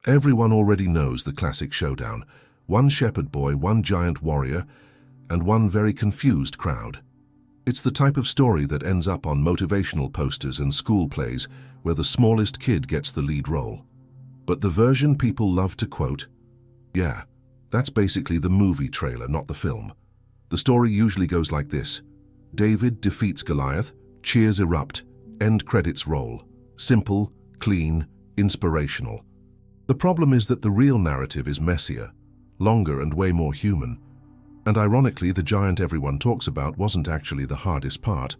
Everyone already knows the classic showdown. One shepherd boy, one giant warrior, and one very confused crowd. It's the type of story that ends up on motivational posters and school plays where the smallest kid gets the lead role. But the version people love to quote, yeah, that's basically the movie trailer, not the film. The story usually goes like this. David defeats Goliath, cheers erupt, end credits roll. Simple, clean, inspirational. The problem is that the real narrative is messier, longer and way more human. And ironically, the giant everyone talks about wasn't actually the hardest part.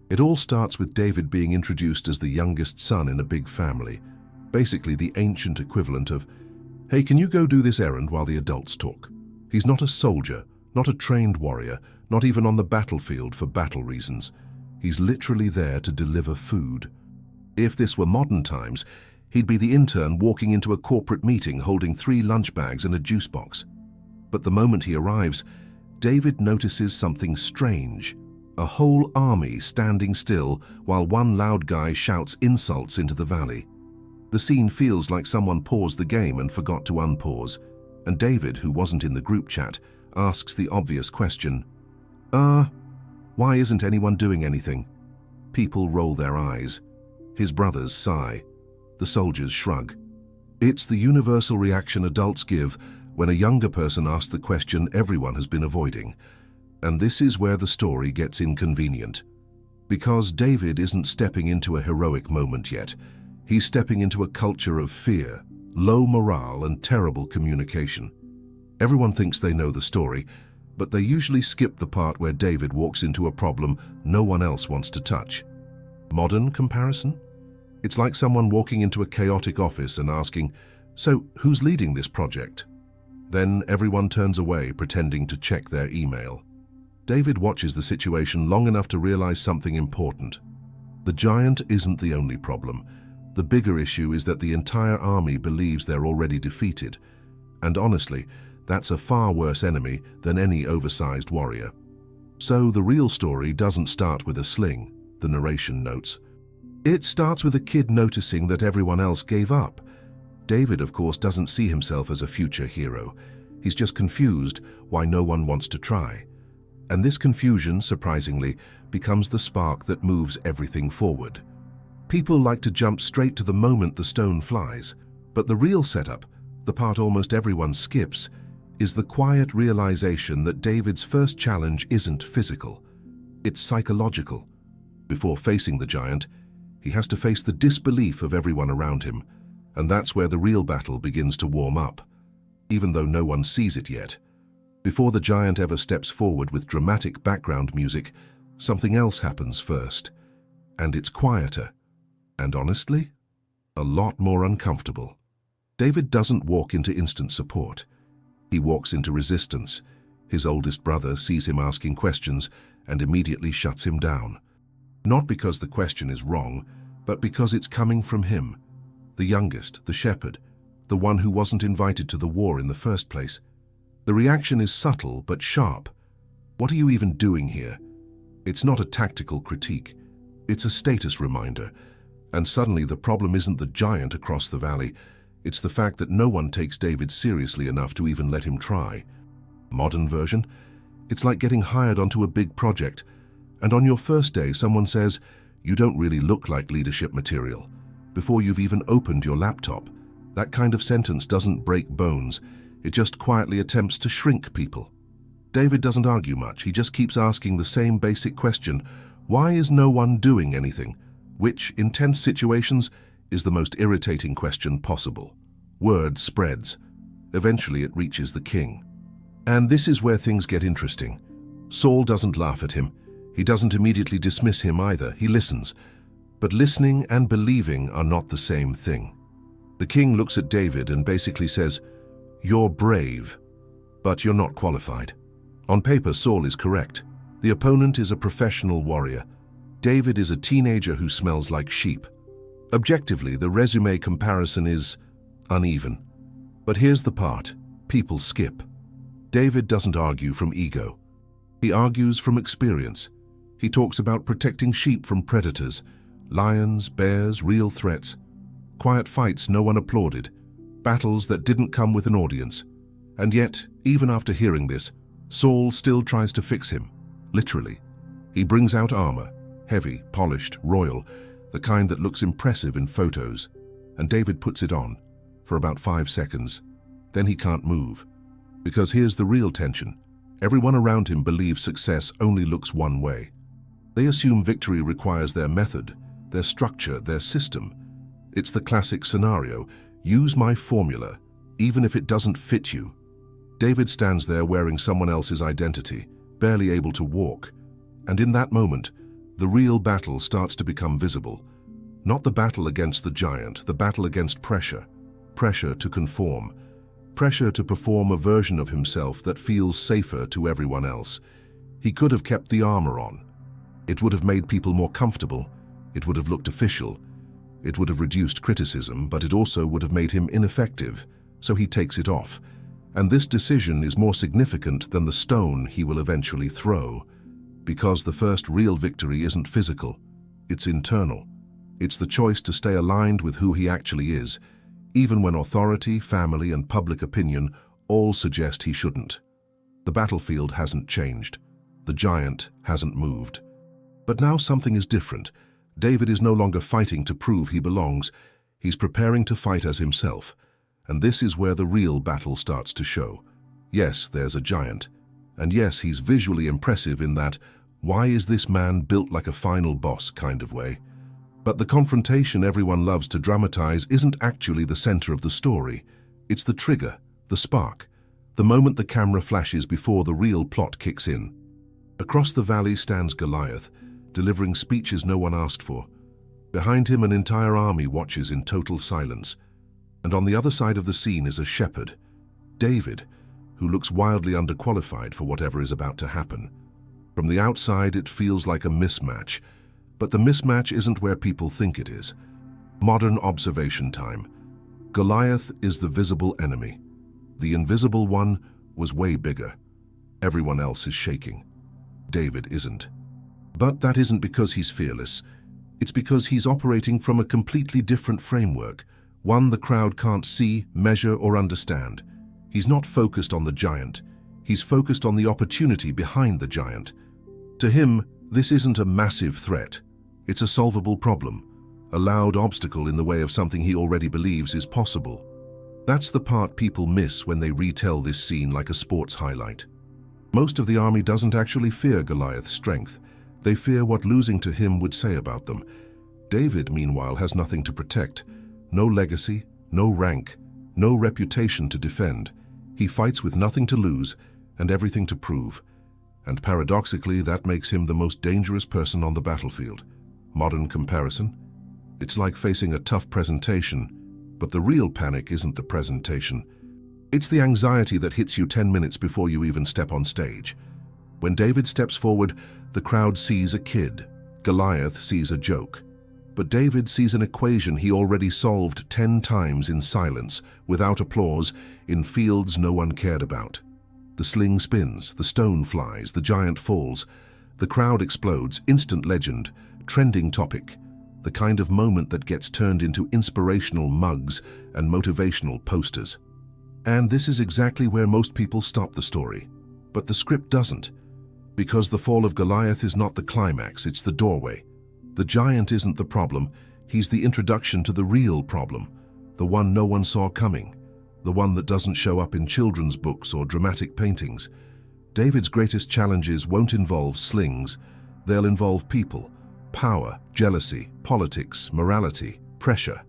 It all starts with David being introduced as the youngest son in a big family, basically the ancient equivalent of, hey, can you go do this errand while the adults talk? He's not a soldier, not a trained warrior, not even on the battlefield for battle reasons. He's literally there to deliver food. If this were modern times, he'd be the intern walking into a corporate meeting holding 3 lunch bags and a juice box. But the moment he arrives, David notices something strange. A whole army standing still while one loud guy shouts insults into the valley. The scene feels like someone paused the game and forgot to unpause, and David, who wasn't in the group chat, asks the obvious question, why isn't anyone doing anything? People roll their eyes. His brothers sigh. The soldiers shrug. It's the universal reaction adults give when a younger person asks the question everyone has been avoiding. And this is where the story gets inconvenient. Because David isn't stepping into a heroic moment yet. He's stepping into a culture of fear, low morale, and terrible communication. Everyone thinks they know the story, but they usually skip the part where David walks into a problem no one else wants to touch. Modern comparison? It's like someone walking into a chaotic office and asking, so who's leading this project? Then everyone turns away, pretending to check their email. David watches the situation long enough to realize something important. The giant isn't the only problem. The bigger issue is that the entire army believes they're already defeated. And honestly, that's a far worse enemy than any oversized warrior. So the real story doesn't start with a sling, the narration notes. It starts with a kid noticing that everyone else gave up. David, of course, doesn't see himself as a future hero. He's just confused why no one wants to try. And this confusion, surprisingly, becomes the spark that moves everything forward. People like to jump straight to the moment the stone flies, but the real setup, the part almost everyone skips, is the quiet realization that David's first challenge isn't physical. It's psychological. Before facing the giant, he has to face the disbelief of everyone around him, and that's where the real battle begins to warm up, even though no one sees it yet. Before the giant ever steps forward with dramatic background music, something else happens first, and it's quieter, and honestly, a lot more uncomfortable. David doesn't walk into instant support. He walks into resistance. His oldest brother sees him asking questions and immediately shuts him down. Not because the question is wrong, but because it's coming from him. The youngest, the shepherd, the one who wasn't invited to the war in the first place. The reaction is subtle but sharp. What are you even doing here? It's not a tactical critique. It's a status reminder. And suddenly the problem isn't the giant across the valley. It's the fact that no one takes David seriously enough to even let him try. Modern version? It's like getting hired onto a big project, and on your first day someone says, "You don't really look like leadership material," before you've even opened your laptop. That kind of sentence doesn't break bones. It just quietly attempts to shrink people. David doesn't argue much. He just keeps asking the same basic question, why is no one doing anything? Which, in tense situations, is the most irritating question possible. Word spreads. Eventually it reaches the king. And this is where things get interesting. Saul doesn't laugh at him. He doesn't immediately dismiss him either. He listens. But listening and believing are not the same thing. The king looks at David and basically says, "You're brave, but you're not qualified." On paper, Saul is correct. The opponent is a professional warrior. David is a teenager who smells like sheep. Objectively, the resume comparison is uneven. But here's the part people skip. David doesn't argue from ego. He argues from experience. He talks about protecting sheep from predators, lions, bears, real threats. Quiet fights no one applauded. battles that didn't come with an audience. And yet, even after hearing this, Saul still tries to fix him, literally. He brings out armor, heavy, polished, royal, the kind that looks impressive in photos, and David puts it on for about 5 seconds. Then he can't move. Because here's the real tension. Everyone around him believes success only looks one way. They assume victory requires their method, their structure, their system. It's the classic scenario: use my formula, even if it doesn't fit you. David stands there wearing someone else's identity, barely able to walk. And in that moment, the real battle starts to become visible. Not the battle against the giant, the battle against pressure. Pressure to conform. Pressure to perform a version of himself that feels safer to everyone else. He could have kept the armor on. It would have made people more comfortable. It would have looked official. It would have reduced criticism, but it also would have made him ineffective. So he takes it off. And this decision is more significant than the stone he will eventually throw. Because the first real victory isn't physical. It's internal. It's the choice to stay aligned with who he actually is, even when authority, family, and public opinion all suggest he shouldn't. The battlefield hasn't changed. The giant hasn't moved. But now something is different. David is no longer fighting to prove he belongs. He's preparing to fight as himself. And this is where the real battle starts to show. Yes, there's a giant. And yes, he's visually impressive in that, why is this man built like a final boss kind of way? But the confrontation everyone loves to dramatize isn't actually the center of the story. It's the trigger, the spark, the moment the camera flashes before the real plot kicks in. Across the valley stands Goliath, delivering speeches no one asked for. Behind him, an entire army watches in total silence. And on the other side of the scene is a shepherd, David, who looks wildly underqualified for whatever is about to happen. From the outside, it feels like a mismatch. But the mismatch isn't where people think it is. Modern observation time. Goliath is the visible enemy. The invisible one was way bigger. Everyone else is shaking. David isn't. But that isn't because he's fearless. It's because he's operating from a completely different framework, one the crowd can't see, measure, or understand. He's not focused on the giant. He's focused on the opportunity behind the giant. To him, this isn't a massive threat. It's a solvable problem, a loud obstacle in the way of something he already believes is possible. That's the part people miss when they retell this scene like a sports highlight. Most of the army doesn't actually fear Goliath's strength. They fear what losing to him would say about them. David, meanwhile, has nothing to protect. No legacy, no rank, no reputation to defend. He fights with nothing to lose and everything to prove. And paradoxically, that makes him the most dangerous person on the battlefield. Modern comparison? It's like facing a tough presentation, but the real panic isn't the presentation. It's the anxiety that hits you 10 minutes before you even step on stage. When David steps forward, the crowd sees a kid. Goliath sees a joke. But David sees an equation he already solved 10 times in silence, without applause, in fields no one cared about. The sling spins, the stone flies, the giant falls. The crowd explodes, instant legend, trending topic, the kind of moment that gets turned into inspirational mugs and motivational posters. And this is exactly where most people stop the story. But the script doesn't. Because the fall of Goliath is not the climax, it's the doorway. The giant isn't the problem, he's the introduction to the real problem, the one no one saw coming, the one that doesn't show up in children's books or dramatic paintings. David's greatest challenges won't involve slings, they'll involve people, power, jealousy, politics, morality, pressure.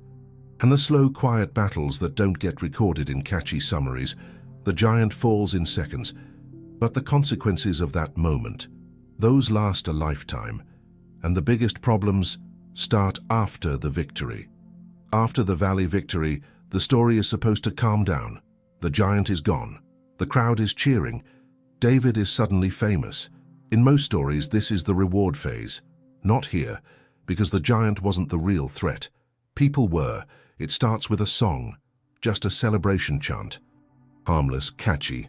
And the slow, quiet battles that don't get recorded in catchy summaries. The giant falls in seconds, but the consequences of that moment, those last a lifetime. And the biggest problems start after the victory. After the valley victory, the story is supposed to calm down. The giant is gone. The crowd is cheering. David is suddenly famous. In most stories, this is the reward phase. Not here, because the giant wasn't the real threat. People were. It starts with a song, just a celebration chant. Harmless, catchy.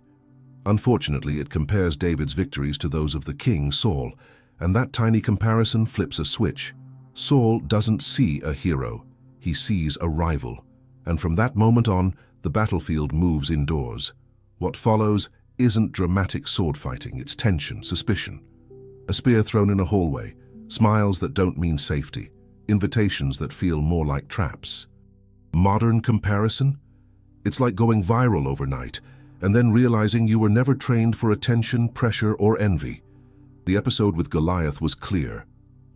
Unfortunately, it compares David's victories to those of the king, Saul, and that tiny comparison flips a switch. Saul doesn't see a hero, he sees a rival. And from that moment on, The battlefield moves indoors. What follows isn't dramatic sword fighting, it's tension, suspicion. A spear thrown in a hallway, smiles that don't mean safety, invitations that feel more like traps. Modern comparison? It's like going viral overnight and then realizing you were never trained for attention, pressure, or envy. The episode with Goliath was clear.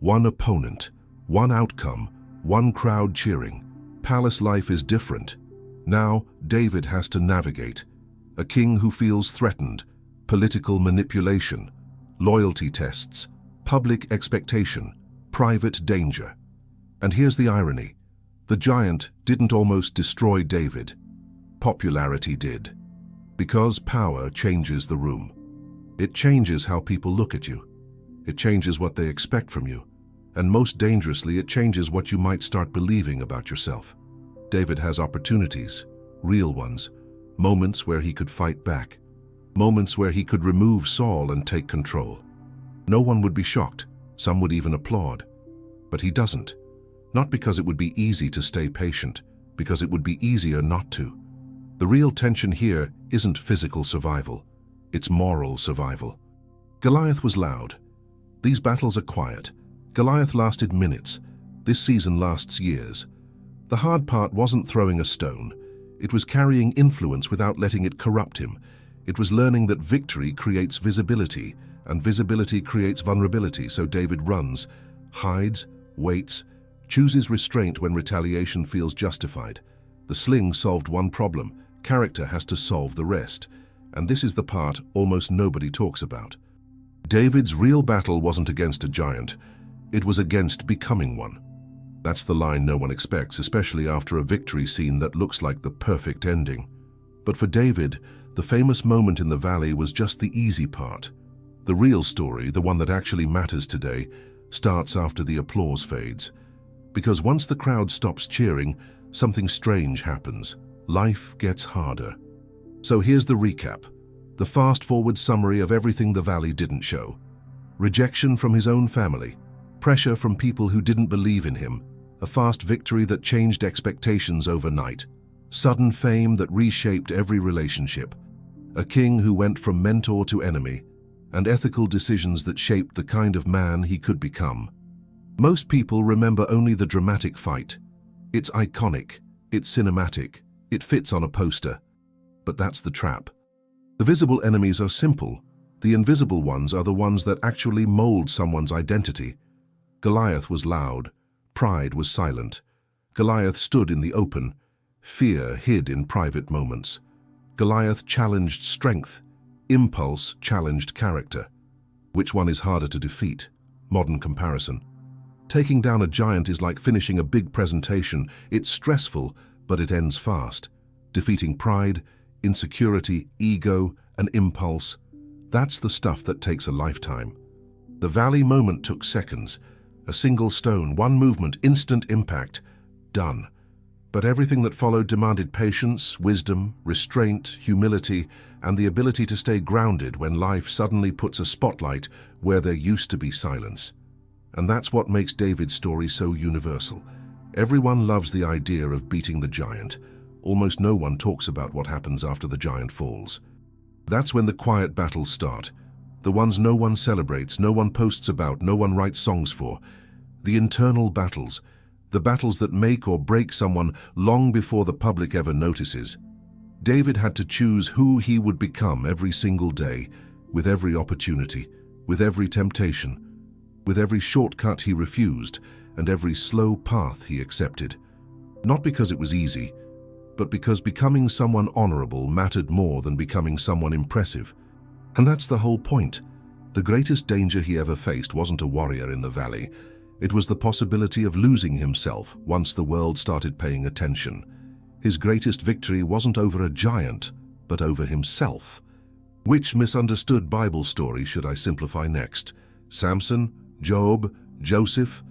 One opponent, one outcome, one crowd cheering. Palace life is different. Now, David has to navigate. A king who feels threatened, political manipulation, loyalty tests, public expectation, private danger. And here's the irony. The giant didn't almost destroy David. Popularity did. Because power changes the room. It changes how people look at you. It changes what they expect from you. And most dangerously, it changes what you might start believing about yourself. David has opportunities, real ones, moments where he could fight back, moments where he could remove Saul and take control. No one would be shocked, some would even applaud. But he doesn't. Not because it would be easy to stay patient, because it would be easier not to. The real tension here isn't physical survival, it's moral survival. Goliath was loud. These battles are quiet. Goliath lasted minutes. This season lasts years. The hard part wasn't throwing a stone. It was carrying influence without letting it corrupt him. It was learning that victory creates visibility, and visibility creates vulnerability, so David runs, hides, waits, chooses restraint when retaliation feels justified. The sling solved one problem. Character has to solve the rest. And this is the part almost nobody talks about. David's real battle wasn't against a giant. It was against becoming one. That's the line no one expects, especially after a victory scene that looks like the perfect ending. But for David, the famous moment in the valley was just the easy part. The real story, the one that actually matters today, starts after the applause fades. Because once the crowd stops cheering, something strange happens. Life gets harder. So here's the recap, the fast-forward summary of everything the valley didn't show. Rejection from his own family, pressure from people who didn't believe in him, a fast victory that changed expectations overnight, sudden fame that reshaped every relationship, a king who went from mentor to enemy, and ethical decisions that shaped the kind of man he could become. Most people remember only the dramatic fight. It's iconic, it's cinematic, it fits on a poster. But that's the trap. The visible enemies are simple. The invisible ones are the ones that actually mold someone's identity. Goliath was loud. Pride was silent. Goliath stood in the open. Fear hid in private moments. Goliath challenged strength. Impulse challenged character. Which one is harder to defeat? Modern comparison. Taking down a giant is like finishing a big presentation. It's stressful, but it ends fast. Defeating pride, insecurity, ego, and impulse, that's the stuff that takes a lifetime. The valley moment took seconds. A single stone, one movement, instant impact. Done. But everything that followed demanded patience, wisdom, restraint, humility, and the ability to stay grounded when life suddenly puts a spotlight where there used to be silence. And that's what makes David's story so universal. Everyone loves the idea of beating the giant. Almost no one talks about what happens after the giant falls. That's when the quiet battles start. The ones no one celebrates, no one posts about, no one writes songs for. The internal battles. The battles that make or break someone long before the public ever notices. David had to choose who he would become every single day, with every opportunity, with every temptation, with every shortcut he refused, and every slow path he accepted. Not because it was easy, but because becoming someone honorable mattered more than becoming someone impressive. And that's the whole point. The greatest danger he ever faced wasn't a warrior in the valley. It was the possibility of losing himself once the world started paying attention. His greatest victory wasn't over a giant, but over himself. Which misunderstood Bible story should I simplify next? Samson, Job, Joseph,